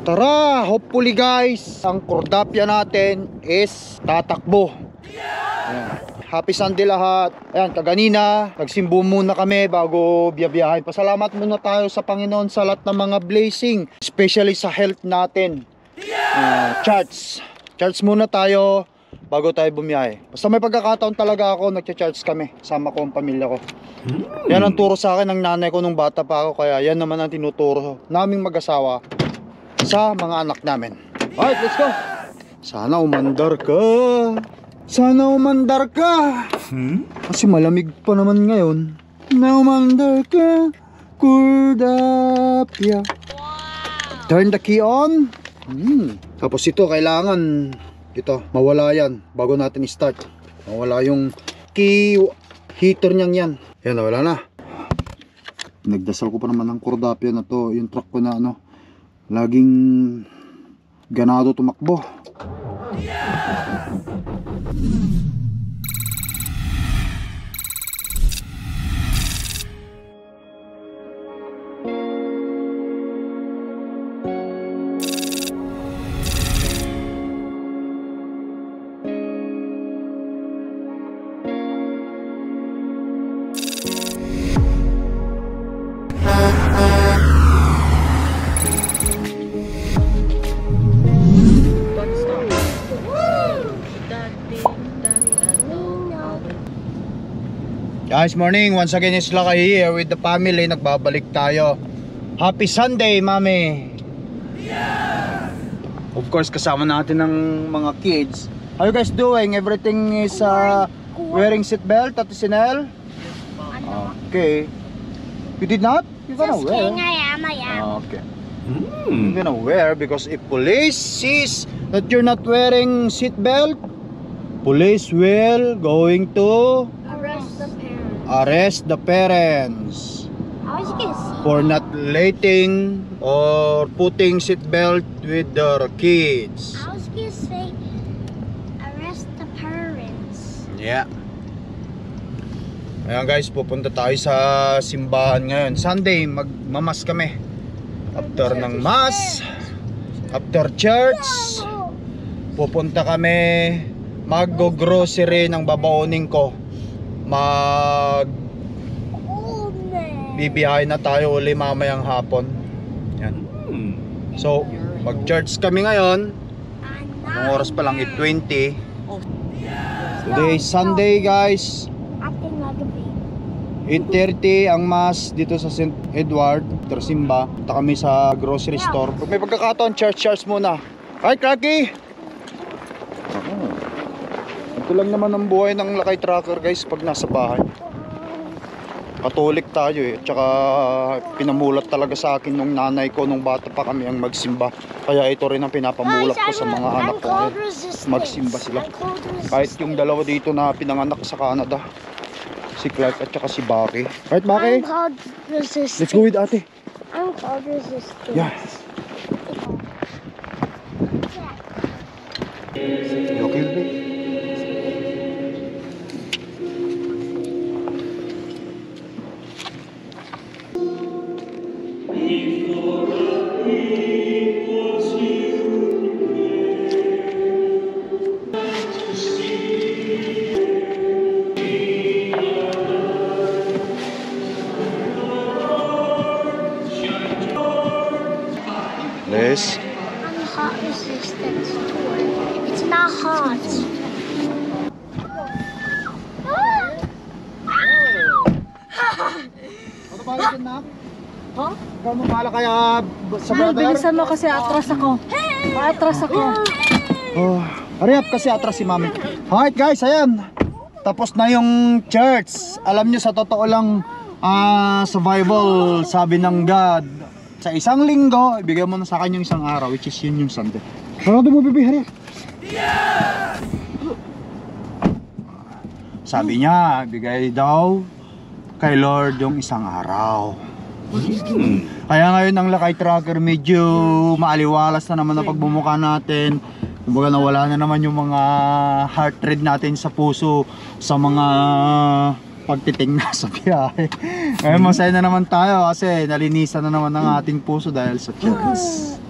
Tara, hopefully guys, ang Cordapia natin is tatakbo. Ayan. Happy Sunday lahat. Ayan, kaganina, nagsimbo muna kami bago biyabiyahin. Pasalamat muna tayo sa Panginoon sa lahat ng mga blessing, especially sa health natin. Charge muna tayo bago tayo bumiyahe. Basta may pagkakataon talaga ako, nagcha-charge kami, sama ko ang pamilya ko. Yan ang turo sa akin ng nanay ko nung bata pa ako, kaya yan naman ang tinuturo naming mag-asawa sa mga anak namin. Alright, let's go. Sana umandar ka. Sana umandar ka. Kasi malamig pa naman ngayon. Na umandar ka, Cordapia. Turn the key on. Tapos ito, kailangan ito, mawala yan bago natin i-start. Mawala yung key heater niyang yan. Yan, wala na. Nagdasal ko pa naman ng Cordapia na to. Yung truck ko na ano, laging ganado tumakbo. Guys, morning. Once again, it's Lakay here with the family. Nagbabalik tayo. Happy Sunday, mami. Yeah. Of course, kasama natin ng mga kids. How you guys doing? Everything is wearing seatbelt, Ate Sinel? Okay. You did not? You're gonna wear. I am. Okay. You're gonna wear because if police sees that you're not wearing seatbelt, police will going to arrest the parents for not letting or putting seatbelt with their kids. I was gonna say arrest the parents. Yeah. Ayan guys, pupunta tayo sa simbahan ngayon. Sunday, magmamas kami. After ng mass, after church, pupunta kami, mag-grocery ng babaonin ko. Bibiyahe na tayo uli mamayang hapon. Yan. So, mag-church kami ngayon. Anong oras pa lang? 8:20. Today is Sunday guys. 8:30 ang mass dito sa St. Edward, Trasimba. Punta kami sa grocery store. Pag may pagkakataon, church muna. Hi, Cracky! Ito lang naman ang buhay ng Lakay Trucker guys pag nasa bahay. Katolik tayo eh. Tsaka pinamulat talaga sa akin nung nanay ko nung bata pa kami ang magsimba. Kaya ito rin ang pinapamulat ko sa mga anak ko. Magsimba sila. Kahit yung dalawa dito na pinanganak sa Canada, si Clark at tsaka si Baki. Right, Baki? I'm cold resistant. Let's go with ate. I'm cold resistant. Yeah. You okay with it? Liz? I'm hot resistant. It's not hot. Ano ba yun na? Ha? Ikaw mo pala kaya sa brother? Bilisan mo kasi atras ako. Atras ako. Oh, hurry up kasi atras si mami. Alright guys, ayan. Tapos na yung church. Alam nyo sa totoo lang, sa Bible, sabi ng God, sa isang linggo, ibigay mo na sa akin yung isang araw, which is yun yung Sunday. Ano mo bibi, hurry up. Sabi niya, bigay daw kay Lord yung isang araw. Kaya ngayon ang Lakay Trucker medyo maaliwalas na naman na pagbumuka natin. Kumbaga nawala na naman yung mga heart rate natin sa puso sa mga pagtiting na sa biyahe. Ngayon masaya na naman tayo kasi nalinisan na naman ang ating puso dahil sa church.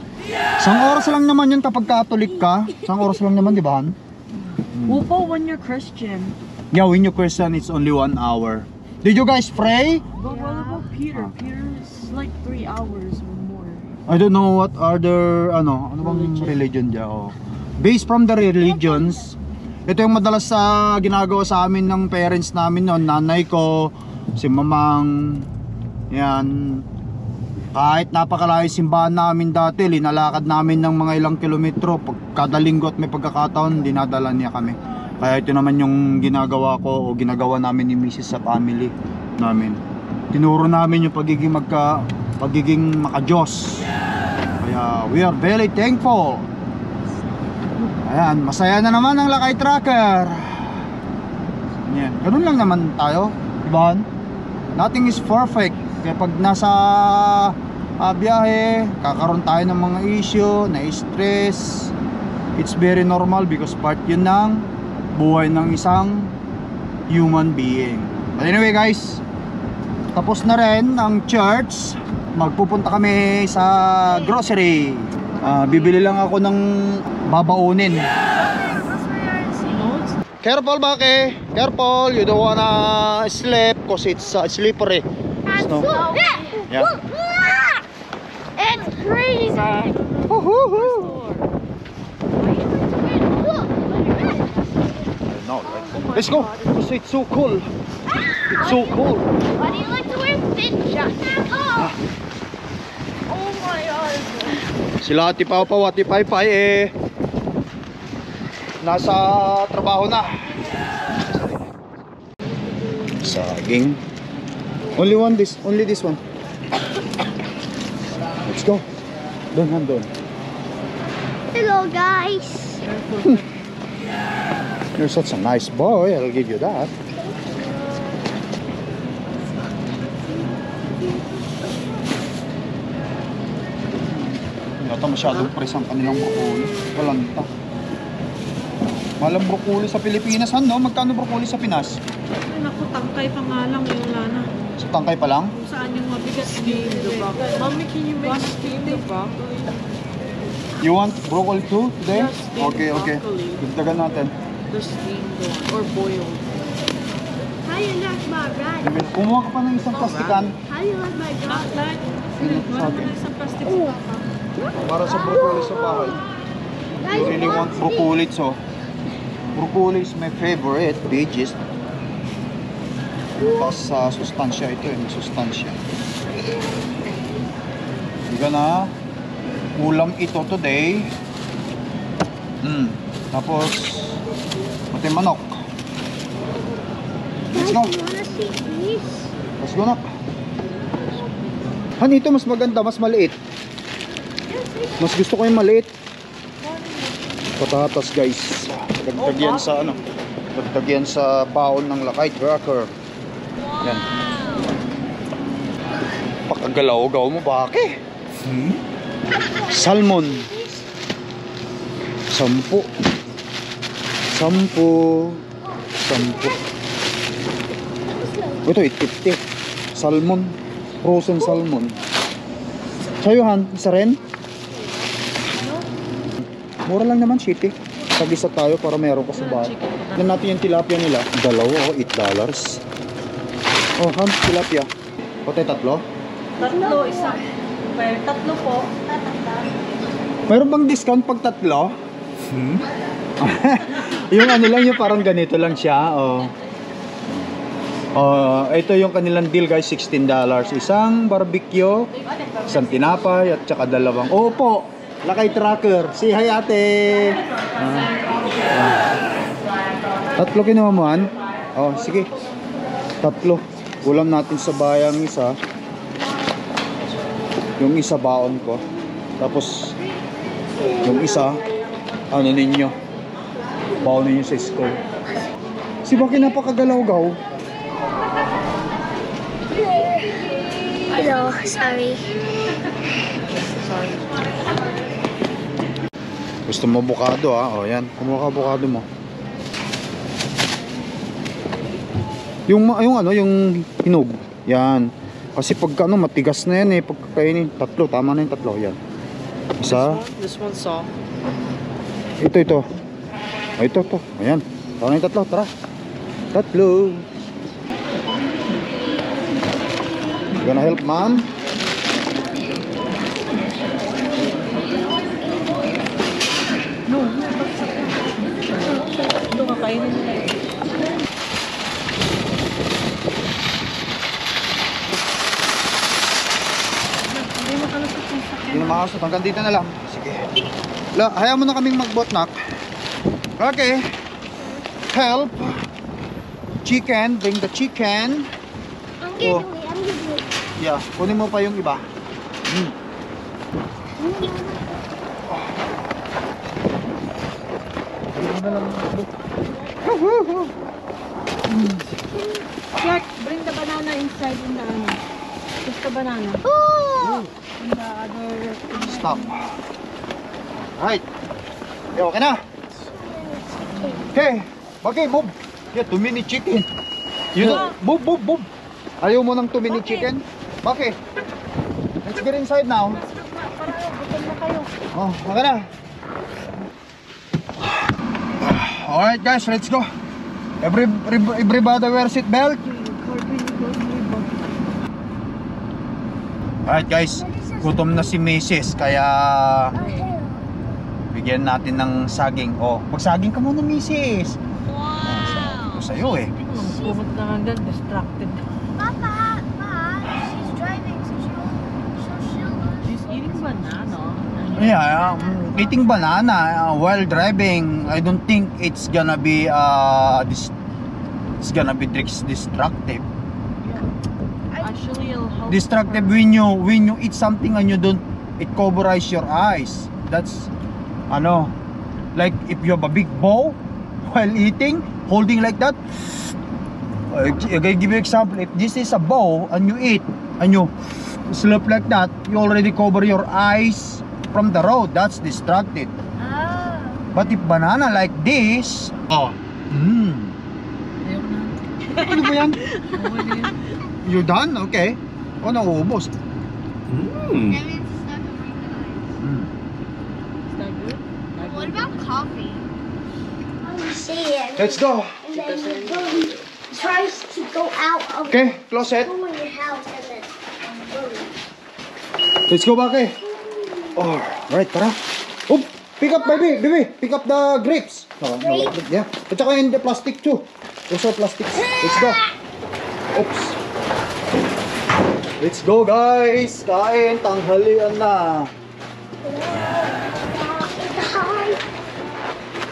Isang oras lang naman yun kapag Catholic ka. Isang oras lang naman, di ba, Han? Upo when you're Christian. Yeah, when you're Christian, it's only 1 hour. Did you guys pray? But what about Peter? Peter's like 3 hours or more. I don't know what are the, ano bang religion dyan? Oh. Based from the religions, ito yung madalas sa ginagawa sa amin ng parents namin noon, nanay ko, si mamang, yan. Kahit napakalayo simbahan namin dati, linalakad namin ng mga ilang kilometro. Kada linggo at may pagkakataon, dinadala niya kami. Kaya ito naman yung ginagawa ko o ginagawa namin ni Mrs. sa family namin. Tinuro namin yung pagiging maka-Diyos. Kaya we are very thankful. Ayan, masaya na naman ang Lakay Tracker. Yan, ganun lang naman tayo, diba? Nothing is perfect. Kaya pag nasa biyahe, kakaroon tayo ng mga issue, na-stress. It's very normal because part yun ng buhay ng isang human being. But anyway guys, tapos na rin ang church. Magpupunta kami sa grocery. Bibili lang ako ng babaunin. Careful, Bake. Careful. You don't wanna slip because it's slippery. Snow. Yeah. It's freezing. No, right? Let's go. Because it's so cool. It's so cool. Why do you like to wear thin jackets? Oh my god. Sila Ati Pau Pau, Ati Pai Pai nasa trabaho na. Saging. Only this one. Let's go. Doon. Hello guys. You're such a nice boy. I'll give you that. Yata masyadong press ang kanilang broccoli. Walanta. Malang broccoli sa Pilipinas, no? Magkano broccoli sa Pinas? Ay, naku, tangkay pa nga lang yung lana. Sa tangkay pa lang? Kung saan yung mabigat steam the broccoli. Mommy, can you make steam the broccoli? You want broccoli too today? Yes, steamed Okay. broccoli. Dagdagan natin. The steamed one or boiled. How do you like my ride? Kumuha ka pa ng isang plastikan How do you like my dog? Baklat. Wala mo na isang plastic sa papa. para sa broccoli sa bahay. You really want broccoli, so broccoli is my favorite veggies. Tapos sa sustansya ito, may sustansya. Hindi na ulam ito today. Tapos pati manok. Let's go. You wanna see these? Let's go na. Han, ito mas maganda, mas maliit. Mas gusto ko yung maliit. Patatas guys. Dagdag yan sa ano. Dagdag yan sa baon ng Lakay Tracker. Yan. Pakagalaw-gaw mo, Bake. Salmon. 10. Ito, 850. Salmon. Frozen salmon. Sa'yo, Han, isa rin? Mura lang naman, shitty. Tag-isa tayo para meron ka sa bahay. Tignan natin yung tilapia nila. Dalawa, $8. Oh, Han, tilapia. Pati tatlo? Tatlo, isa. Well, tatlo po. Mayroon bang discount pag tatlo? Yung ano lang, yung parang ganito lang siya. Ito yung kanilang deal guys, $16. Isang barbecue, isang tinapay, at saka dalawang. Opo, Lakay Tracker. Say hi ate. Tatlo kinuha mo, Han? Oh, sige. Tatlo. Ulam natin sa bayang isa. Yung isa baon ko. Tapos yung isa ano ninyo, baon ninyo sa school. Si Baki napakagalaw-gaw. Hello, sorry. Gusto mo avocado ha? O yan, kumuha ka avocado mo. Yung ano, yung hinog. Yan. Kasi pag ano, matigas na yan eh. Pagkakainin, tatlo, tama na yung tatlo. Yan. Isa. This one's soft. Ito. Ay, ito. Ayan. Tara na yung tatlo. Tara. Tatlo. You gonna help mom? No, ito kakainin nila eh. Hindi makalusot yung sakyan. Hindi na makasot. Hanggang dito na lang. Sige. Hayaan mo na kaming magbotnak. Okay. Help. Chicken. Bring the chicken. I'm Oh. gonna do it. Yeah. Kunin mo pa yung iba. Jack, bring the banana inside in the ano. Just the banana. Oh! In the other... Stop. Right. Okay, okay na. Okay. Okay, move. Yeah, 2-minute chicken. You know, move. Ayaw mo ng 2-minute chicken? Bakit? Let's get inside now. Gutom na kayo. Oh, okay na. Alright guys, let's go. Everybody wear seat belt. Alright guys, gutom na si Mrs. Kaya bigyan natin ng saging. Oh, magsaging ka muna Mrs. Wow! Ito sa'yo eh. Pumot na hanggang distracted. Papa, she's driving, so she'll She's eating banana. Yeah, eating banana while driving, I don't think it's gonna be destructive. Actually, it'll help. Destructive when you eat something and you don't, it covers your eyes. That's like if you have a big bowl while eating, holding like that. I give you example. If this is a bowl and you eat and you slurp like that, you already cover your eyes from the road. That's distracted. Ah. But if banana like this, Ayoko na. ano ba yan? Okay na yun. You done? Okay. Oh, nauubos. That means it's not gonna make the eyes. Is that good? What about coffee? See it. Let's go. And then you go, tries to go out of Okay, close it. go in your house and then boom. Let's go back eh. Oh, right, tara. Oop, pick up baby, pick up the grapes. Oh, no, yeah. At saka in the plastic too. Also plastics. Let's go. Oops. Let's go guys. Kain, tanghalian na.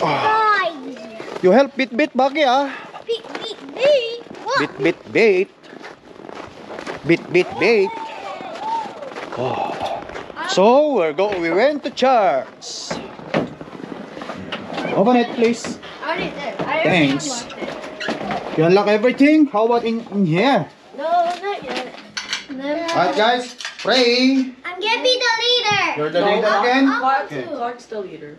Guys, You help bit Baki ah. beat. What? Bit. Oh. So we went to church. Open it please. I already did. I Thanks. unlocked it. You unlock everything? How about in here? No, not yet. Alright guys, pray. I'm gonna be the leader. You're the leader again? Okay. Clark's the leader.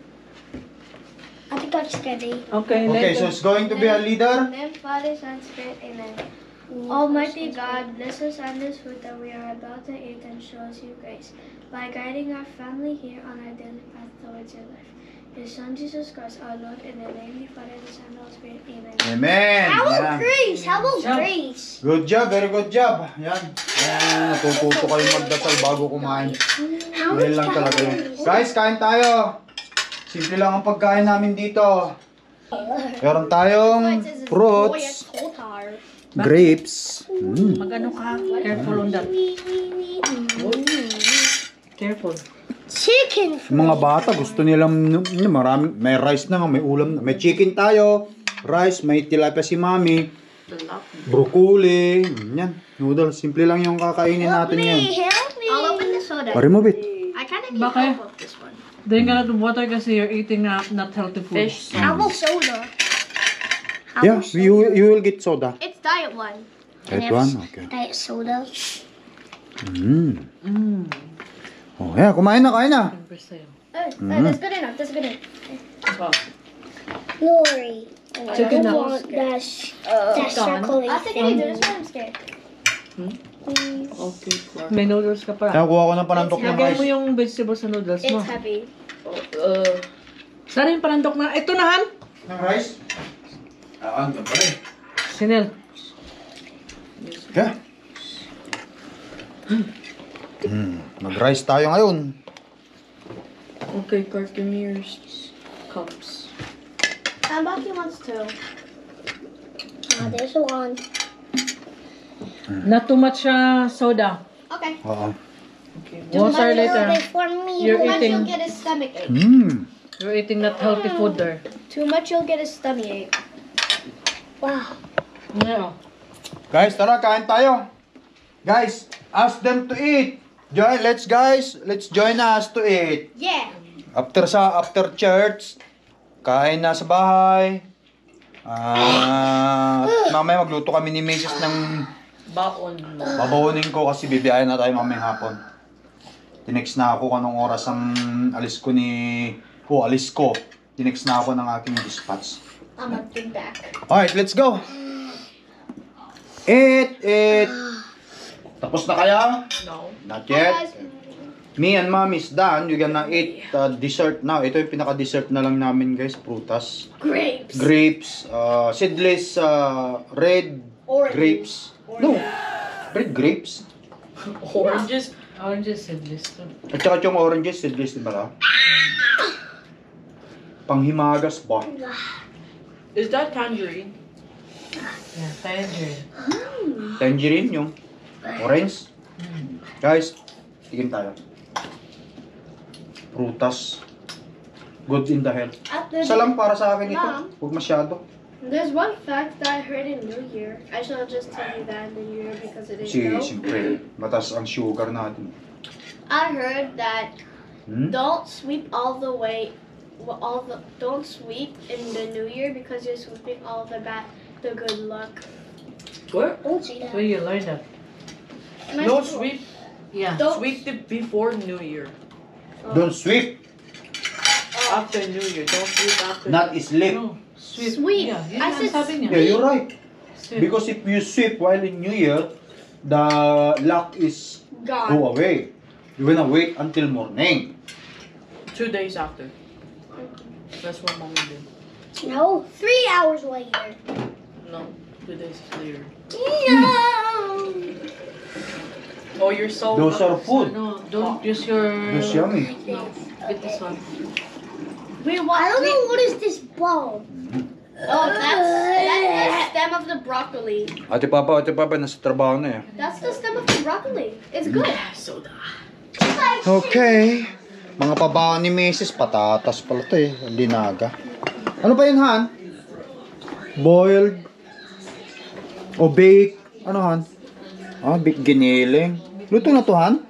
I think I'm steady. Okay, Okay, so it's going to be a leader. Name, Father, Son, Spirit, Amen. Almighty God, bless us on this food that we are about to eat and show us your grace by guiding our family here on our daily path towards your life. Your Son, Jesus Christ, our Lord, in the name of the Father, the Son, and the Holy Spirit, Amen. Amen. Yan. Grace? How about Jump. Grace? Good job, very good job. Yan. Yan, natututo kayo magdasal bago kumain. How Yan lang talaga yun. Guys, kain tayo. Simple lang ang pagkain namin dito. Meron tayong fruits, grapes. Mag-ano ka? Careful on that. Careful. Chicken. Mga bata gusto nilang maraming, may rice na nga, may ulam na. May chicken tayo, rice, may tilapia si mami, broccoli, yan, noodles. Simple lang yung kakainin natin yan. Help me. I'll open the soda. Remove it. I kind of need Bakit? help with this one. Drink a lot of water kasi you're eating not healthy food. Fish. How about soda? How Yeah, about soda? you will get soda. It's diet one. That one? Okay. Diet soda. Oh, yeah, kumain na, kain na. Siyempre sa'yo. That's good enough. That's good enough. Lori. Chicken That's chocolate. I think I need this one. I'm scared. please. Okay, Clark. May noodles ka pa. Kaya kuha ko ng panandok ng Lagay mo rice. yung vegetables sa noodles mo. It's heavy. Saan yung panandok na? Ito na, Han! Ng rice? Ang pala eh. Sinel. Yeah. Mag-rice tayo ngayon. Okay, Clark, give me your cups. Bucky wants to. There's one. Not too much soda. Okay. Oo. Okay. Water later. For me. You're Too much, eating. you'll get a stomach ache. You're eating not healthy food there. Too much, you'll get a stomach ache. Wow. Yeah. Guys, tara, kain tayo. Guys, ask them to eat. Let's join us to eat. Yeah. After church, kain na sa bahay. At mamaya magluto kami ni Mrs. ng Baon. babawonin ko kasi bibiyahin na tayo mamayang hapon. Tinext na ako kung anong oras ang alis ko. Tinext na ako ng aking dispatch. I'm gonna be back. Alright, let's go. Eat. Tapos na kaya? No. Not yet. Me and mom is done. We're gonna eat dessert now. Ito yung pinaka-dessert na lang namin, guys. Prutas. Grapes. Grapes. Seedless red Orange. grapes. No. Red grapes. Oranges. Oranges seedless. At saka yung oranges, seedless, di ba? Panghimagas ba? Is that tangerine? Yeah, tangerine. Tangerine yung orange. Guys, tigin tayo. Prutas. Good in the health. Isa lang para sa akin ito. Mom. Huwag masyado. There's one fact that I heard in New Year. I shall just tell you that in the New Year because it is no. Siyempre, mataas ang sugar natin. I heard that don't sweep all the way, don't sweep in the New Year because you're sweeping all the good luck. What? Don't see Where you learn that? No, sweep. Yeah. Don't Sweep it before New Year. Don't sweep, After New Year. Don't sweep after. not sleep. No. Sweep. Sweep. Yeah, yun I ang said sabi niya. Yeah, you're right. Sweep. Because if you sweep while in New Year, the luck is gone. go away. You're gonna wait until morning. 2 days after. That's what mommy did. No, 3 hours later. No, 2 days later. No. Oh, you're so. Those are food. No, don't use your... That's yummy. No, get this one. I don't know what is this ball. Oh, that's the stem of the broccoli. Ate Papa, nasa trabaho na eh. That's the stem of the broccoli. It's good. Soda. Okay. Mga pabaon ni Mrs. Patatas pala ito eh. Linaga. Ano pa yun, Han? Boiled? O bake? Ano, Han? Bake giniling. Luto na to, Han?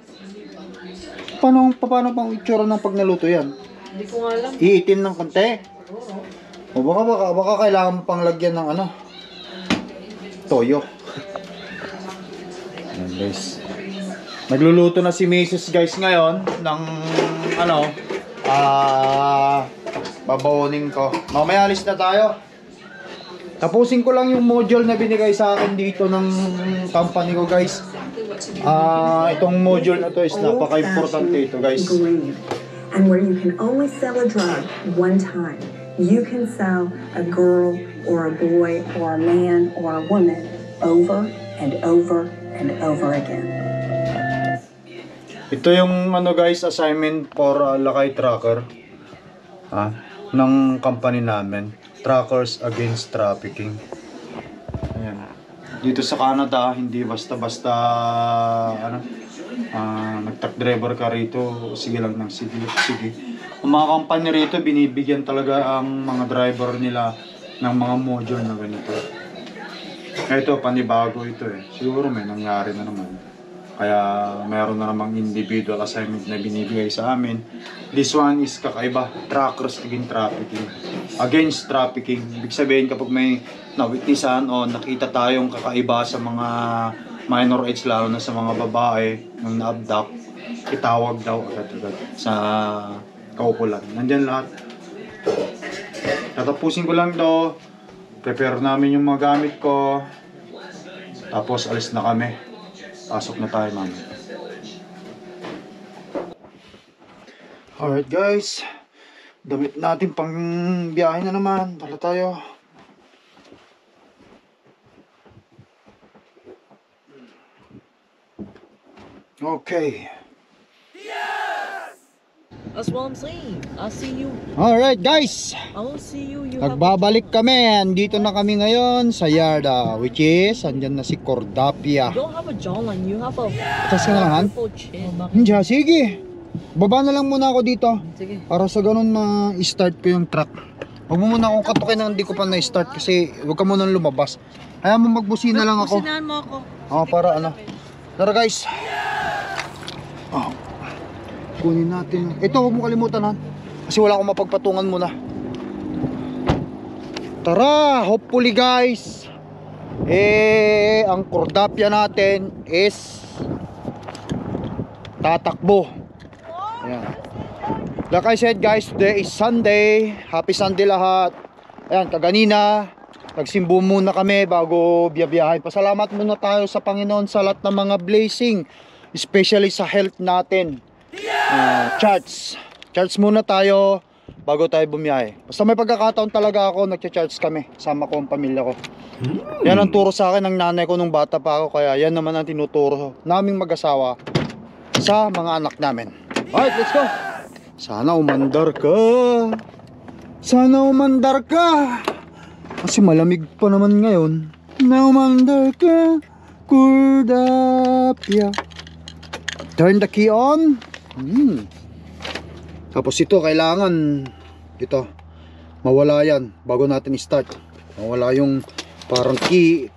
Paano pang itsura ng pag naluto yan? Hindi ko nga alam. Iitin ng konti? O baka kailangan pang lagyan ng ano? Toyo. Ayan, guys. Nagluluto na si Mrs. guys ngayon ng babawonin ko. Mamaya alis na tayo. Tapusin ko lang yung module na binigay sa akin dito ng company ko, guys. Itong module na to is napaka-importante ito, guys. And where you can only sell a drug one time, you can sell a girl or a boy or a man or a woman over and over and over again. Ito yung guys, assignment for Lakay Tracker ng company namin. Trackers Against Trafficking. Ayan. Dito sa Canada, hindi basta-basta nag-truck driver ka rito, sige lang ng sige. Ang mga company rito, binibigyan talaga ang mga driver nila ng mga module na ganito. Ito, panibago ito eh. Siguro may nangyari na naman. Kaya meron na namang individual assignment na binibigay sa amin. This one is kakaiba, Trackers Against Trafficking. Ibig sabihin kapag may na-witnessan o nakita tayong kakaiba sa mga minor age, lalo na sa mga babae nung na-abduct, itawag daw agad-agad sa kaukulan. Nandyan lahat. Tatapusin ko lang to. Prepare namin yung mga gamit ko. Tapos alis na kami. Pasok na tayo, ma'am. Alright guys, damit natin pang biyahe na naman. Dala tayo. Okay. That's what I'm saying. I'll see you. Alright guys, I will see you. You have nagbabalik kami. Andito na kami ngayon sa yarda, which is, andyan na si Cordapia. You don't have a jawline. You have a Atas ka na lang, Han? full chin. Hindi, sige. Baba na lang muna ako dito. Sige. Para sa ganun ma-start ko yung truck. Huwag mo muna akong katukin na hindi ko pa na-start kasi huwag ka munang lumabas. Kaya mo magbusina lang ako. Businahan mo ako. Para ano. Tara guys. Kunin natin. Ito, huwag mo kalimutan, Han. Kasi wala akong mapagpatungan muna. Tara, hopefully guys. Ang Cordapia natin is tatakbo. Ayan. Like I said guys, today is Sunday. Happy Sunday lahat. Ayan, kaganina nagsimbo muna kami bago biyabiyahin. Pasalamat muna tayo sa Panginoon sa lahat ng mga blessing, especially sa health natin. Charge muna tayo bago tayo bumiyahe. Basta may pagkakataon talaga ako, nagcha-charge kami. Sama ko ang pamilya ko. Yan ang turo sa akin ng nanay ko nung bata pa ako. Kaya yan naman ang tinuturo naming mag-asawa sa mga anak namin. Alright, let's go. Sana umandar ka. Sana umandar ka. Kasi malamig pa naman ngayon. Na umandar ka, Cordapia. Turn the key on. Tapos ito kailangan mawala yan bago natin i-start. Mawala yung parang key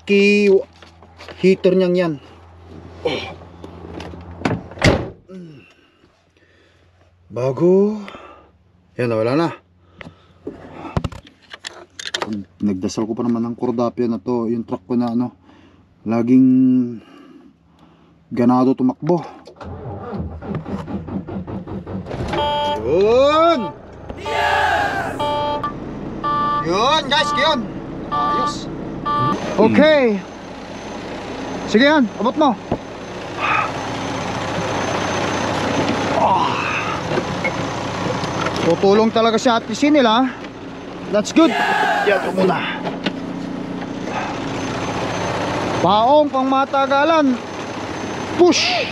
heater niyang yan. Bago yan, wala na. Nagdasal ko pa naman ng Cordapia na to. Yung truck ko na laging ganado tumakbo. Yun! Yun guys, yun! Ayos! Okay! Sige yan, abot mo! Tutulong talaga si Ate Sinil, that's good! Yan ito muna. Baong pang matagalan. Push!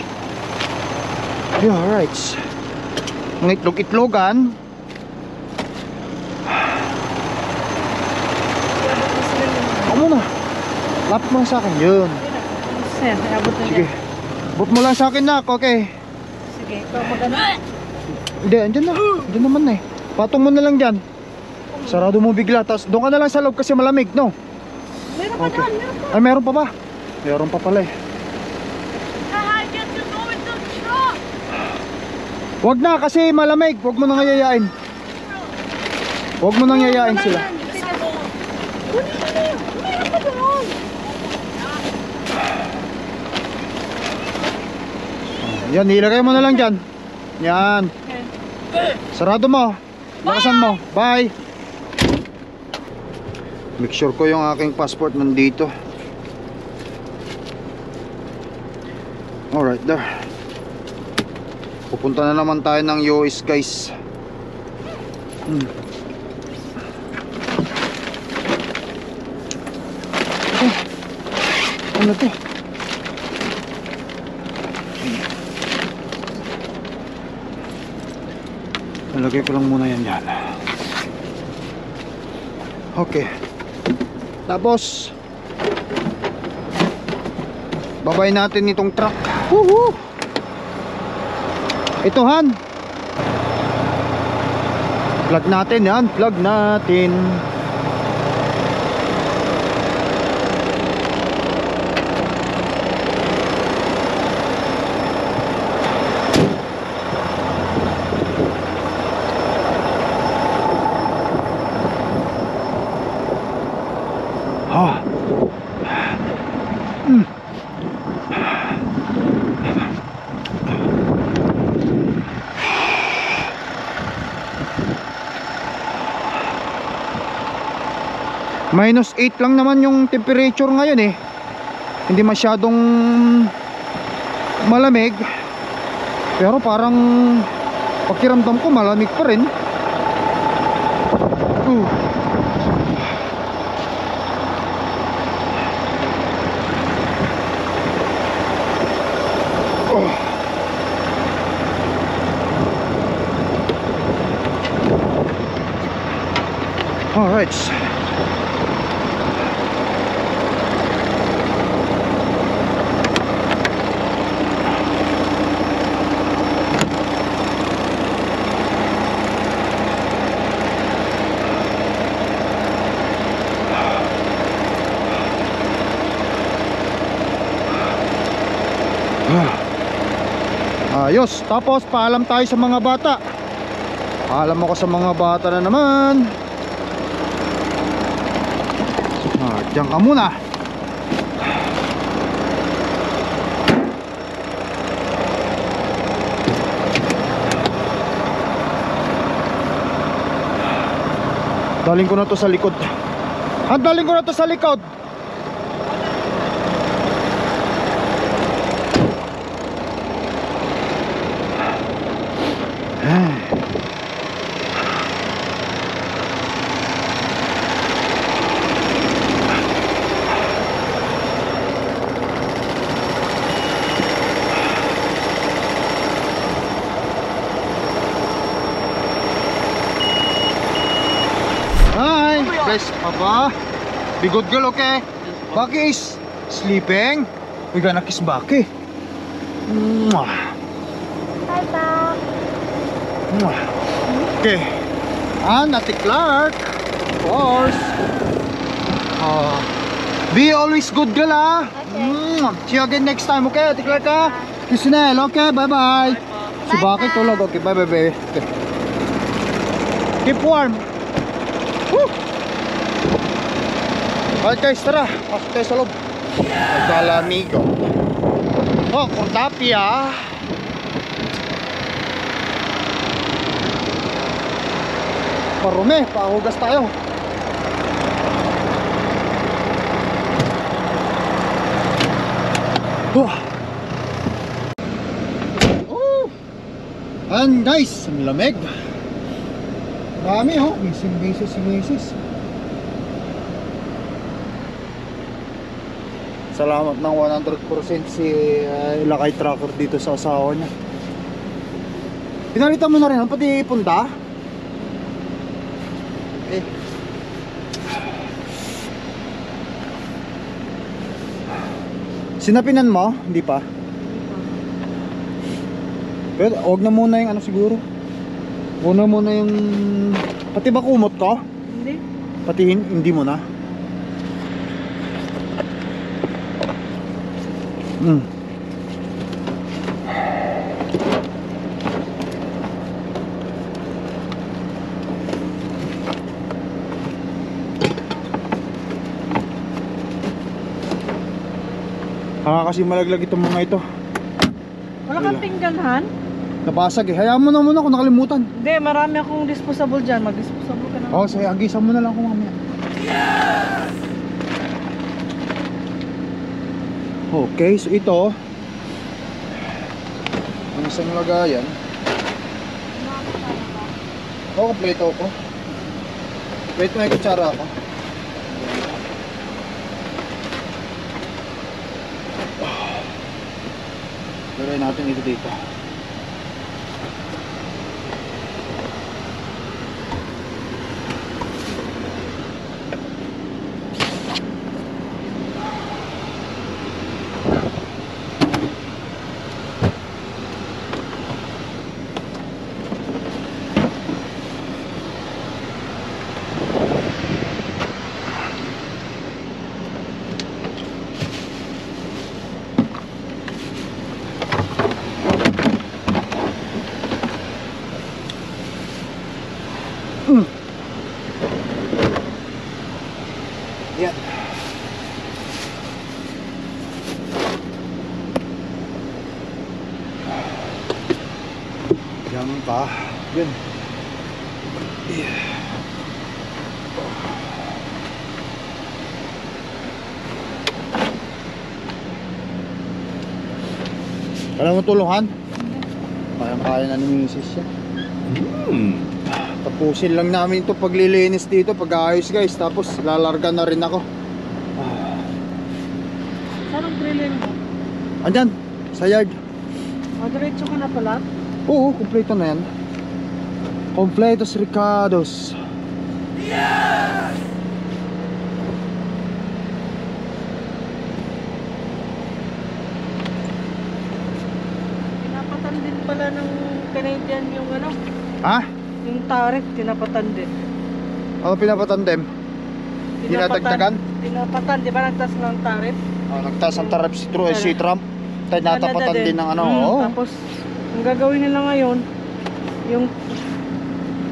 Yeah, alright. Ang itlog-itlogan. Ako muna. Lapit mo lang sa akin. Yun. Sige. Abot mo lang sa akin, nak. Okay. Sige, ikaw maganda. Hindi, andyan na. Andyan naman na eh. Patong mo na lang dyan. Sarado mo bigla. Tapos doon ka na lang sa loob kasi malamig, no? Meron pa dyan, meron pa. Ay, meron pa ba? Meron pa pala eh. Wag na kasi malamig. Wag mo nang yayain. Wag mo nang yayain sila. Yan, ilagay mo na lang dyan. Yan. Sarado mo. Lakasan mo. Bye. Make sure ko yung aking passport nandito. Alright, there. Pupunta na naman tayo ng US guys. Ano to? Nalagay ko lang muna yan dyan. Okay. Tapos babay natin itong truck. Woohoo! Ito, Han. Plug natin yan. Plug natin. -8 lang naman yung temperature ngayon eh. Hindi masyadong malamig. Pero parang pakiramdam ko malamig pa rin. Alright. Ayos, tapos paalam tayo sa mga bata. Paalam ako sa mga bata na naman. Diyan ka muna. Daling ko na to sa likod. Daling ko na to sa likod. Guys, aba, be good girl, okay? Baki is sleeping. We're gonna kiss Baki. Mwah. Bye, Pop. Mwah. Okay. And Ate Clark, of course. Be always good girl, ha? Okay. See you again next time, okay? Ate Clark, ha? Kiss Nell, okay? Bye-bye. Si Baki tulog, okay? Bye-bye, baby. Okay. Keep warm. Woo! Alright guys, tara, pasok tayo sa loob. Naglalamigo. Oh, Cortapia. Parumi, pahugas tayo. And guys, ang lamig. Marami oh, bising-bising si Mrs. Salamat ng 100% si Lakay Tracker dito sa asawa niya. Pinalitan mo na rin, pati punta. Okay. Sinapinan mo? Hindi pa? Pero huwag na muna yung ano siguro. Huwag na muna yung... Pati ba kumot ko? Hindi. Pati hindi mo na? Kasi malaglag itong mga ito. Wala kang pingganhan? Napasag eh. Hayaan mo na muna kung nakalimutan. Hindi, marami akong disposable dyan. Mag-disposable ka na. Oo, sige, agisan mo na lang kung mamaya. Okay, so ito ang isang lagayan. Oo, kompleto ko. Wait, may kutsara ako. Lagay natin ito dito. Yan. Yan pa. Yan. Kailangan mo tulungan? Kaya na ni Mrs. yan. Tapusin lang namin ito paglilinis dito, pag-aayos guys. Tapos lalarga na rin ako. Saan ang drilling mo? Andyan, sa yard. Diretso ka na pala? Oo, kumpleto na yan. Completos Ricardos. Tinapatan din pala ng Canadian yung ano, Ha? yung tariff, tinapatan din. Ano pinapatandem? Dinadagdagan? Tinapatan, di ba nagtas ng tariff? Nagtaas ang tarif si Trump. Tayo natapatan Canada din ng ano. Hmm, Oo. Tapos, ang gagawin nila ngayon, yung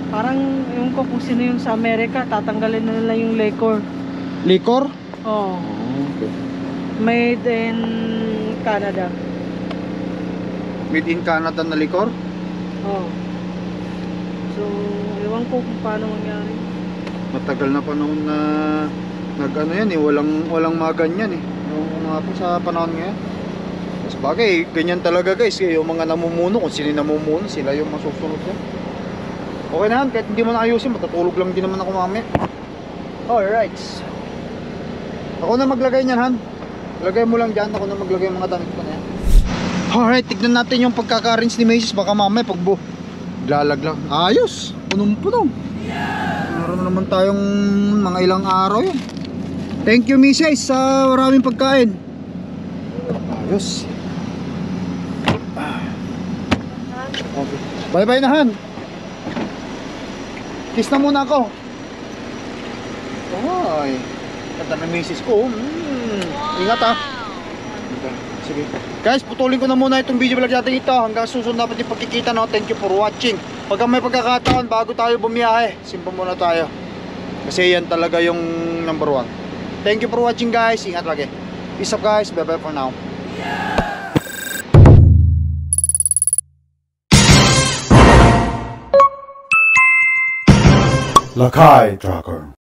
parang yung ko kung sino yung sa Amerika, tatanggalin na nila yung liquor. Liquor? Oh, Okay. made in Canada. Made in Canada na liquor? Oh. So, ewan ko kung paano mangyari. Matagal na panahon na nag-ano yan eh, walang mga ganyan eh. Yung mga po sa panahon ngayon. Mas bagay, ganyan talaga guys. Yung mga namumuno, kung sino yung namumuno, sila yung masusunod yan. Okay na yan, kahit hindi mo na ayusin, matatulog lang din naman ako mamaya. Alright. Ako na maglagay niyan, Han. Lagay mo lang dyan, ako na maglagay yung mga damit ko na yan. Alright, tignan natin yung pagkaka-rinse ni Macy's. Baka mamaya pagbo lalaglag. Ayos, punong-punong. Meron na naman tayong mga ilang araw yun. Thank you Mrs. sa maraming pagkain. Ayos. Okay. Bye bye na Han. Kiss na muna ako. Ay, ganda ng Mrs. ko. Ingat ha. Okay. Sige. Guys, putulin ko na muna itong video vlog natin ito. Hanggang susunod natin yung pagkikita. No? Thank you for watching. Pagka may pagkakataon, bago tayo bumiyahe, simpa muna tayo. Kasi yan talaga yung number 1. Thank you for watching guys. Ingat lagi. Peace up guys. Bye bye for now. Lakai Tracker.